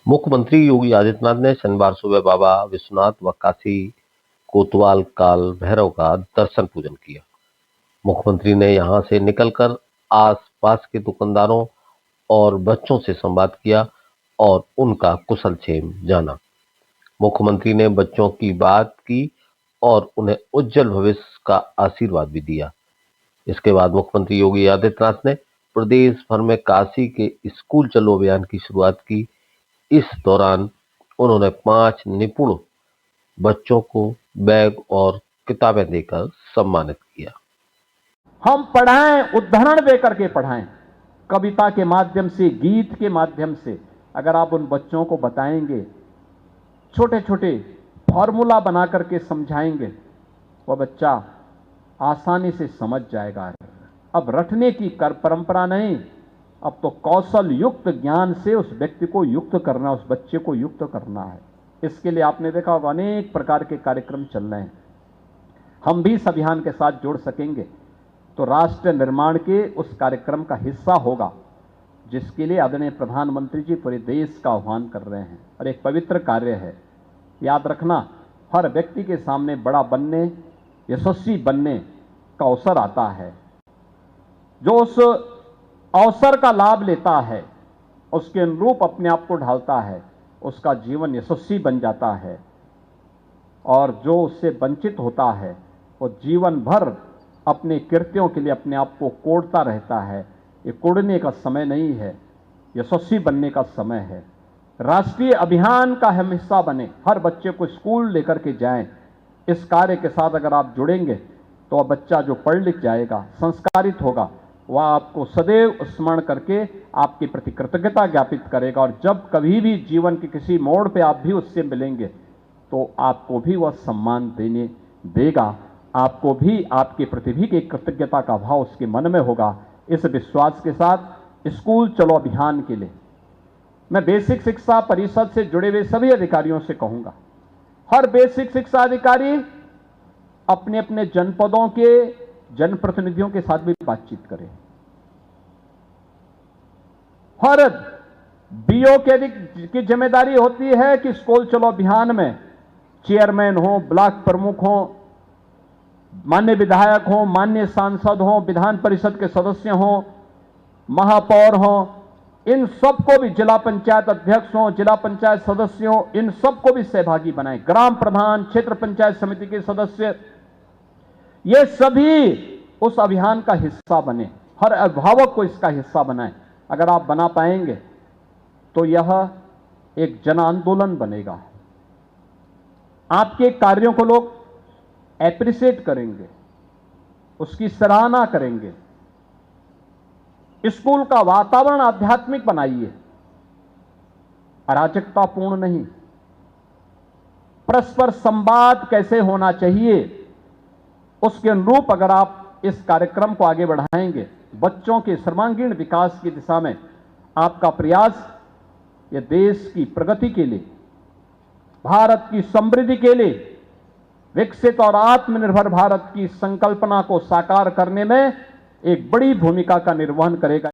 मुख्यमंत्री योगी आदित्यनाथ ने शनिवार सुबह बाबा विश्वनाथ व काशी कोतवाल काल भैरव का दर्शन पूजन किया। मुख्यमंत्री ने यहां से निकलकर आस-पास के दुकानदारों और बच्चों से संवाद किया और उनका कुशलक्षेम जाना। मुख्यमंत्री ने बच्चों की बात की और उन्हें उज्जवल भविष्य का आशीर्वाद भी दिया। इसके बाद मुख्यमंत्री योगी आदित्यनाथ ने प्रदेश भर में काशी के स्कूल चलो अभियान की शुरुआत की। इस दौरान उन्होंने 5 निपुण बच्चों को बैग और किताबें देकर सम्मानित किया। हम पढ़ाएं, उदाहरण देकर के पढ़ाएं, कविता के माध्यम से, गीत के माध्यम से। अगर आप उन बच्चों को बताएंगे, छोटे छोटे फॉर्मूला बना करके समझाएंगे, वह बच्चा आसानी से समझ जाएगा। अब रटने की परंपरा नहीं, अब तो कौशल युक्त ज्ञान से उस व्यक्ति को युक्त करना, उस बच्चे को युक्त करना है। इसके लिए आपने देखा होगा अनेक प्रकार के कार्यक्रम चल रहे हैं। हम भी इस अभियान के साथ जुड़ सकेंगे तो राष्ट्र निर्माण के उस कार्यक्रम का हिस्सा होगा, जिसके लिए आदरणीय प्रधानमंत्री जी पूरे देश का आह्वान कर रहे हैं और एक पवित्र कार्य है। याद रखना, हर व्यक्ति के सामने बड़ा बनने, यशस्वी बनने का अवसर आता है। जो उस अवसर का लाभ लेता है, उसके अनुरूप अपने आप को ढालता है, उसका जीवन यशस्वी बन जाता है। और जो उससे वंचित होता है, वो जीवन भर अपने कृत्यों के लिए अपने आप को कोड़ता रहता है। ये कोड़ने का समय नहीं है, यशस्वी बनने का समय है। राष्ट्रीय अभियान का हम हिस्सा बने, हर बच्चे को स्कूल लेकर के जाएं। इस कार्य के साथ अगर आप जुड़ेंगे तो वह बच्चा जो पढ़ लिख जाएगा, संस्कारित होगा, वह आपको सदैव स्मरण करके आपके प्रति कृतज्ञता ज्ञापित करेगा। और जब कभी भी जीवन के किसी मोड़ पे आप भी उससे मिलेंगे तो आपको भी वह सम्मान देने देगा, आपको भी आपके प्रति भी एक कृतज्ञता का भाव उसके मन में होगा। इस विश्वास के साथ स्कूल चलो अभियान के लिए मैं बेसिक शिक्षा परिषद से जुड़े हुए सभी अधिकारियों से कहूंगा, हर बेसिक शिक्षा अधिकारी अपने अपने जनपदों के जनप्रतिनिधियों के साथ भी बातचीत करें। हर बीओ की जिम्मेदारी होती है कि स्कूल चलो अभियान में चेयरमैन हो, ब्लॉक प्रमुख हो, माननीय विधायक हो, माननीय सांसद हो, विधान परिषद के सदस्य हो, महापौर हो, इन सबको भी, जिला पंचायत अध्यक्ष हो, जिला पंचायत सदस्य हो, इन सबको भी सहभागी बनाएं। ग्राम प्रधान, क्षेत्र पंचायत समिति के सदस्य, ये सभी उस अभियान का हिस्सा बने। हर अभिभावक को इसका हिस्सा बनाएं। अगर आप बना पाएंगे तो यह एक जन आंदोलन बनेगा। आपके कार्यों को लोग एप्रिशिएट करेंगे, उसकी सराहना करेंगे। स्कूल का वातावरण आध्यात्मिक बनाइए, अराजकतापूर्ण नहीं। परस्पर संवाद कैसे होना चाहिए, उसके अनुरूप अगर आप इस कार्यक्रम को आगे बढ़ाएंगे, बच्चों के सर्वांगीण विकास की दिशा में आपका प्रयास, यह देश की प्रगति के लिए, भारत की समृद्धि के लिए, विकसित और आत्मनिर्भर भारत की संकल्पना को साकार करने में एक बड़ी भूमिका का निर्वहन करेगा।